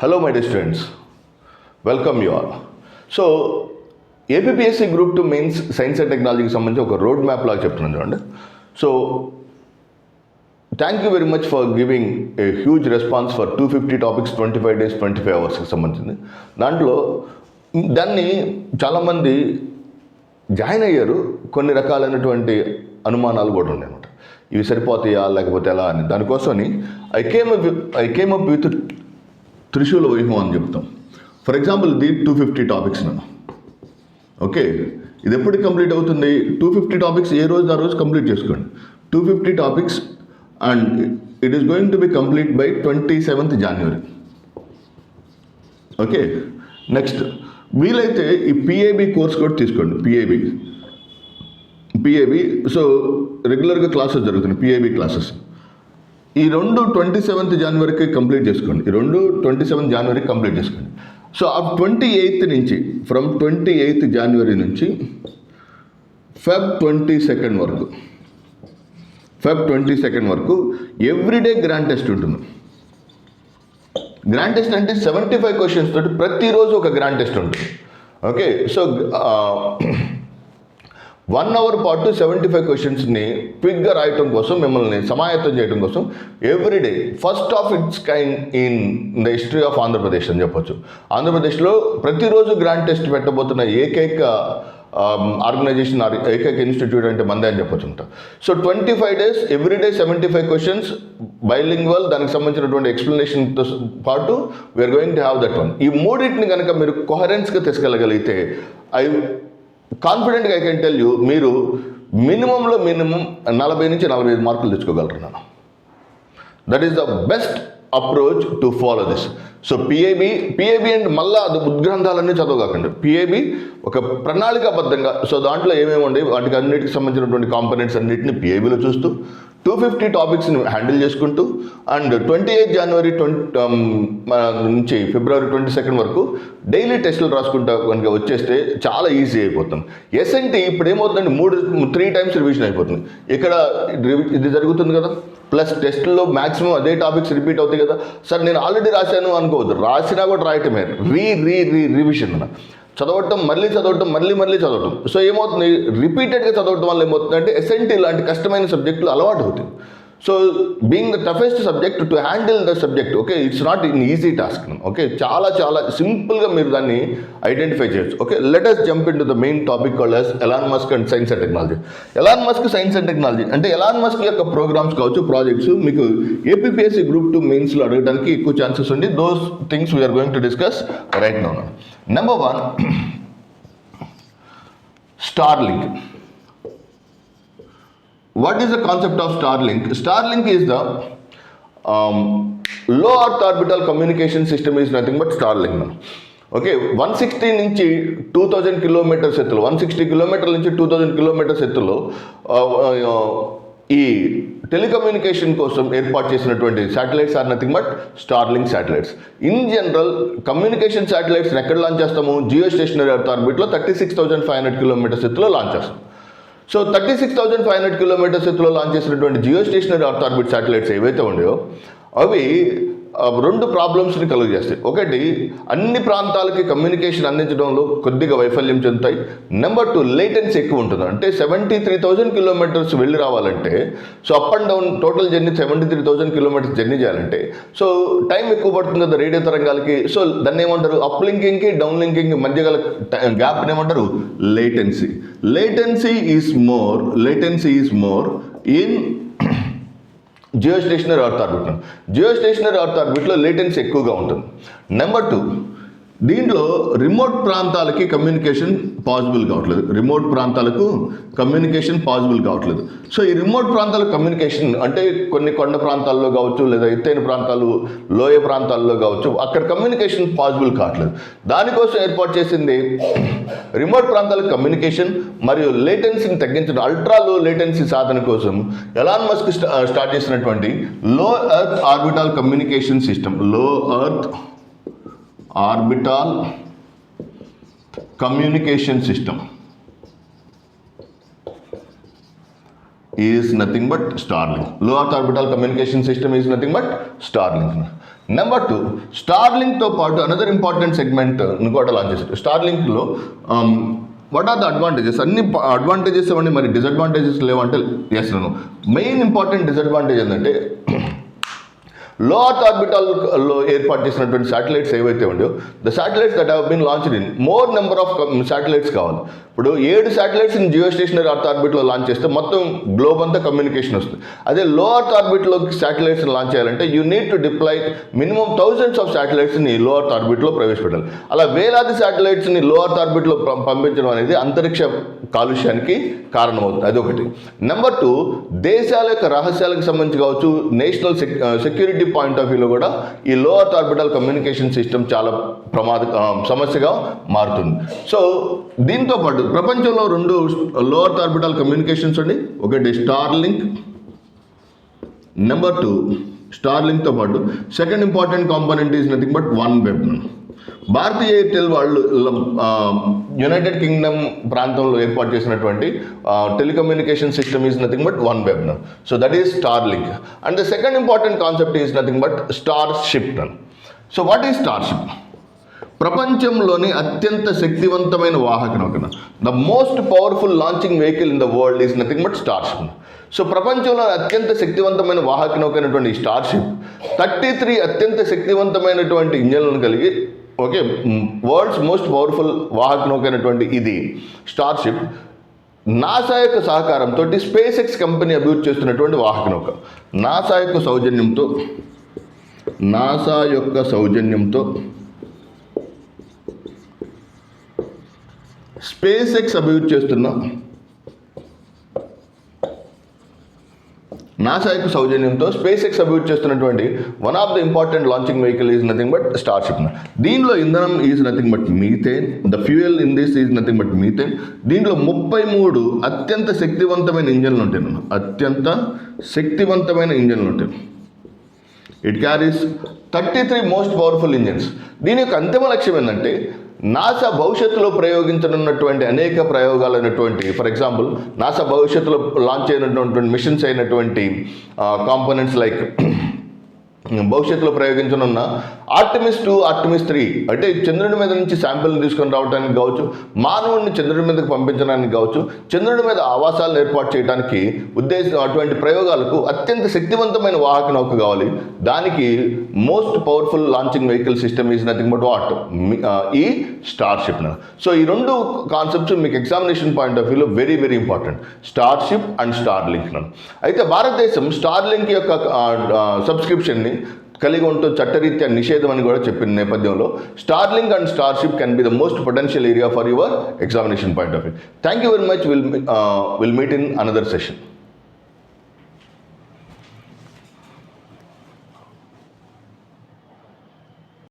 Hello my dear students, welcome you all. So APPSC group 2 mains science and టెక్నాలజీకి సంబంధించి ఒక road map లాగా చెప్తున్నాను చూడండి. So thank you very much for giving a huge response for 250 topics 25 days 25 hours సంబంధించింది. దాంట్లో దాన్ని చాలామంది జాయిన్ అయ్యారు, కొన్ని రకాలైనటువంటి అనుమానాలు కూడా ఉన్నాయి అన్నమాట. ఇవి సరిపోతాయా లేకపోతే ఎలా అని. దానికోసమని ఐ కేమ్ అప్ విత్ త్రిశూల వ్యూహం అని చెప్తాం. ఫర్ ఎగ్జాంపుల్ ఇది 250 టాపిక్స్ నన్ను. ఓకే, ఇది ఎప్పటికి కంప్లీట్ అవుతుంది? 250 టాపిక్స్ ఏ రోజు ఆ రోజు కంప్లీట్ చేసుకోండి. 250 topics and it is going to be complete by 27th January. Okay, next వీలైతే ఈ పిఏబి కోర్స్ కూడా తీసుకోండి. పిఏబి సో రెగ్యులర్గా క్లాసెస్ జరుగుతున్నాయి, పిఏబి క్లాసెస్. ఈ రెండు 27th Januaryకి కంప్లీట్ చేసుకోండి. ఈ రెండు 27th January కంప్లీట్ చేసుకోండి. సో ఆ 28th నుంచి, ఫ్రమ్ 28th January నుంచి Feb 22nd వరకు ఎవ్రీడే గ్రాండ్ టెస్ట్ ఉంటుంది. గ్రాండ్ టెస్ట్ అంటే 75 క్వశ్చన్స్ తోటి ప్రతిరోజు ఒక గ్రాండ్ టెస్ట్ ఉంటుంది. ఓకే, సో 1 hour పాటు 75 క్వశ్చన్స్ని క్విక్గా రాయటం కోసం, మిమ్మల్ని సమాయత్తం చేయడం కోసం everyday first of it's kind in the history of Andhra Pradesh అని చెప్పొచ్చు. ఆంధ్రప్రదేశ్లో ప్రతిరోజు గ్రాండ్ టెస్ట్ పెట్టబోతున్న ఏకైక ఆర్గనైజేషన్, ఏకైక ఇన్స్టిట్యూట్ అంటే మందే అని చెప్పొచ్చు. So 25 days everyday 75 questions bilingual, దానికి సంబంధించినటువంటి ఎక్స్ప్లెనేషన్తో పాటు we're going to have that one. ఈ మూడింటిని కనుక మీరు కొహరెన్స్గా తీసుకెళ్ళగలిగితే కాన్ఫిడెంట్గా ఐ కెన్ టెల్ యూ, మీరు మినిమం 40 నుంచి 45 మార్కులు తెచ్చుకోగలరు నాన్న. That is the best approach to follow this. So P A B and మళ్ళీ అది ఉద్గ్రంథాలన్నీ చదవకండి. పిఏబి ఒక ప్రణాళికాబద్ధంగా, సో దాంట్లో ఏమేమి ఉండే వాటికి అన్నిటికి సంబంధించినటువంటి కాంపనెంట్స్ అన్నింటినీ పిఏబిలో చూస్తూ 250 టాపిక్స్ని హ్యాండిల్ చేసుకుంటూ అండ్ 28 January నుంచి February 22nd వరకు డైలీ టెస్టులు రాసుకుంటా కనుక వచ్చేస్తే చాలా ఈజీ అయిపోతుంది. ఎస్ఎన్టీ ఇప్పుడు ఏమవుతుందంటే 3 times రివిజన్ అయిపోతుంది. ఇక్కడ ఇది జరుగుతుంది కదా, ప్లస్ టెస్ట్లో మ్యాక్సిమం అదే టాపిక్స్ రిపీట్ అవుతాయి కదా. సార్ నేను ఆల్రెడీ రాశాను అనుకోవద్దు, రాసినా కూడా రాయటమే రివిజన్ అన్న. చదవటం మళ్ళీ చదవటం. సో ఏమవుతుంది, రిపీటెడ్గా చదవటం వల్ల ఏమవుతుందంటే ఎస్ఎన్టీ లాంటి కష్టమైన సబ్జెక్టులు అలవాటు అవుతాయి. So being the toughest subject to handle the subject, okay, it's not in easy task. Okay, చాలా సింపుల్గా మీరు దాన్ని ఐడెంటిఫై చేయొచ్చు. Okay, let us jump in to the main topic called as Elon Musk and science and technology. Elon Musk science and technology అంటే Elon Musk యొక్క programmes కావచ్చు, projects మీకు APPSC group 2 మెయిన్స్లో అడగడానికి ఎక్కువ ఛాన్సెస్ ఉంది. Those things we're going to discuss right now. Number 1, Starlink. What is the concept of Starlink? Starlink is the low earth orbital communication system is nothing but Starlink. Okay, 160 నుంచి 2000 kilometres ఎత్తులో, 160 కిలోమీటర్ల నుంచి 2000 kilometres ఎత్తులో ఈ telecommunication కోసం ఏర్పాటు చేసినటువంటి satellites are nothing but Starlink satellites. In general communication శాటిలైట్స్ని ఎక్కడ లాంచ్ చేస్తాము? జియో స్టేషనరీ ఎర్త్ ఆర్బిట్లో 36,500 కిలోమీటర్స్ ఎత్తులో లాంచ్ చేస్తాం. సో 36,500 కిలోమీటర్స్ ఎత్తులో లాంచ్ చేసినటువంటి geostationary earth orbit satellites ఏవైతే ఉన్నాయో అవి 2 ప్రాబ్లమ్స్ని కలుగజేస్తాయి. ఒకటి, అన్ని ప్రాంతాలకి కమ్యూనికేషన్ అందించడంలో కొద్దిగా వైఫల్యం చెందుతాయి. నెంబర్ 2, లేటెన్సీ ఎక్కువ ఉంటుంది. అంటే 73,000 కిలోమీటర్స్ వెళ్ళి రావాలంటే, so up and down total journey 73,000 kilometres journey చేయాలంటే సో టైం ఎక్కువ పడుతుంది కదా రేడియో తరంగాలకి. సో దాన్ని ఏమంటారు? అప్ లింకింగ్కి డౌన్ లింకింగ్ మధ్య గల గ్యాప్ని ఏమంటారు? Latency. Latency is more in geostationary earth orbit. Geostationary earth ఆర్బిట్లో లేటెన్సీ ఎక్కువగా ఉంటుంది. నెంబర్ 2, దీంట్లో రిమోట్ ప్రాంతాలకి కమ్యూనికేషన్ పాసిబుల్ కావట్లేదు. సో ఈ రిమోట్ ప్రాంతాల కమ్యూనికేషన్ అంటే కొన్ని కొండ ప్రాంతాల్లో కావచ్చు, లేదా ఎత్తైన ప్రాంతాలు, లోయ ప్రాంతాల్లో కావచ్చు, అక్కడ కమ్యూనికేషన్ పాసిబుల్ కావట్లేదు. దానికోసం ఏర్పాటు చేసింది రిమోట్ ప్రాంతాల కమ్యూనికేషన్ మరియు లేటెన్సీని తగ్గించడం, అల్ట్రా లో లేటెన్సీ సాధన కోసం ఎలాన్ మస్క్ స్టార్ట్ చేసినటువంటి low earth orbital communication system. Low earth orbital communication system. Is nothing but Starlink. Low earth orbital communication system is nothing but Starlink. Number 2, స్టార్లింక్తో పాటు another important segment కూడా launch చేశారు. స్టార్లింక్లో what are the advantages? అన్ని advantages ఇవ్వండి, మరి disadvantages లేవంటే yes నేను. మెయిన్ ఇంపార్టెంట్ డిసడ్వాంటేజ్ ఏంటంటే లో అర్త్ ఆర్బిటాల్లో ఏర్పాటు చేసినటువంటి శాటిలైట్స్ ఏవైతే ఉండో, the satellites that have been launched in more number of satellites కావాలి. ఇప్పుడు 7 శాటిలైట్స్ని జియో స్టేషనరీ అర్త్ ఆర్బిట్లో లాంచ్ చేస్తే మొత్తం గ్లోబ్ అంతా కమ్యూనికేషన్ వస్తుంది. అదే లో అర్త్ ఆర్బిట్లో శాటిలైట్స్ని లాంచ్ చేయాలంటే you need to deploy minimum thousands of శాటిలైట్స్ని లో అర్త్ ఆర్బిట్లో ప్రవేశపెట్టాలి. అలా వేలాది శాటిలైట్స్ని లో అర్త్ ఆర్బిట్లో పంపించడం అనేది అంతరిక్ష కాలుష్యానికి కారణమవుతుంది. అదొకటి. నెంబర్ 2, దేశాల యొక్క రహస్యాలకు సంబంధించి కావచ్చు, నేషనల్ సెక్యూరిటీ పాయింట్ ఆఫ్ వ్యూలో కూడా ఈ లో అర్త్ ఆర్బిటల్ కమ్యూనికేషన్ సిస్టమ్ చాలా సమస్యగా మారుతుంది. సో దీంతో పాటు ప్రపంచంలో 2 లో అర్త్ ఆర్బిటల్ కమ్యూనికేషన్స్ ఉండి, ఒకటి స్టార్లింక్, నెంబర్ 2 స్టార్లింక్తో పాటు second important component is nothing but one web. Bharatiya Airtel వాళ్ళు యునైటెడ్ కింగ్డమ్ ప్రాంతంలో ఏర్పాటు చేసినటువంటి telecommunication system is nothing but one web. So that is Starlink. And the second important concept is nothing but Starship. So what is Starship? ప్రపంచంలోని అత్యంత శక్తివంతమైన వాహక నౌక, the most powerful launching vehicle in the world is nothing but Starship. So ప్రపంచంలో అత్యంత శక్తివంతమైన వాహక నౌక అయినటువంటి స్టార్షిప్ 33 అత్యంత శక్తివంతమైనటువంటి ఇంజన్లను కలిగి, ఓకే, వరల్డ్స్ మోస్ట్ పవర్ఫుల్ వాహక నౌక అయినటువంటి ఇది స్టార్షిప్ నాసా యొక్క సహకారంతో స్పేస్ ఎక్స్ కంపెనీ అభివృద్ధి చేస్తున్నటువంటి వాహక నౌక. నాసా యొక్క సౌజన్యంతో స్పేస్ ఎక్స్ అభివృద్ధి చేస్తున్న నాసా యొక్క సౌజన్యంతో స్పేస్ ఎక్స్ అభివృద్ధి చేస్తున్నటువంటి one of the important launching vehicle is nothing but Starship. దీనిలో ఇంధనం is nothing but methane. The fuel in this is nothing but methane. దీంట్లో 33 అత్యంత శక్తివంతమైన ఇంజన్లు ఉంటాయి. It carries 33 most powerful engines. దీని యొక్క అంతిమ లక్ష్యం ఏంటంటే నాసా భవిష్యత్తులో ప్రయోగించనున్నటువంటి అనేక ప్రయోగాలైనటువంటి, ఫర్ ఎగ్జాంపుల్ నాసా భవిష్యత్తులో లాంచ్ అయినటువంటి మిషన్స్ అయినటువంటి కాంపోనెంట్స్ లైక్ భవిష్యత్తులో ప్రయోగించనున్న ఆర్టమిస్ 2, ఆర్టమిస్ 3 అంటే చంద్రుడి మీద నుంచి శాంపిల్ని తీసుకొని రావడానికి కావచ్చు, మానవుడిని చంద్రుడి మీదకి పంపించడానికి కావచ్చు, చంద్రుడి మీద ఆవాసాలను ఏర్పాటు చేయడానికి అటువంటి ప్రయోగాలకు అత్యంత శక్తివంతమైన వాహక నౌక కావాలి. దానికి most powerful launching vehicle system is nothing but what? ఈ స్టార్షిప్. సో ఈ 2 కాన్సెప్ట్స్ మీకు ఎగ్జామినేషన్ పాయింట్ ఆఫ్ వ్యూలో very very important, Starship and Starlink. అయితే భారతదేశం స్టార్లింక్ యొక్క సబ్స్క్రిప్షన్ని కలిగి ఉంటూ చట్టరీత్యా నిషేధం అని కూడా చెప్పిన నేపథ్యంలో Starlink and Starship can be the most potential area for your examination point of view. Thank you very much. Will meet in another session.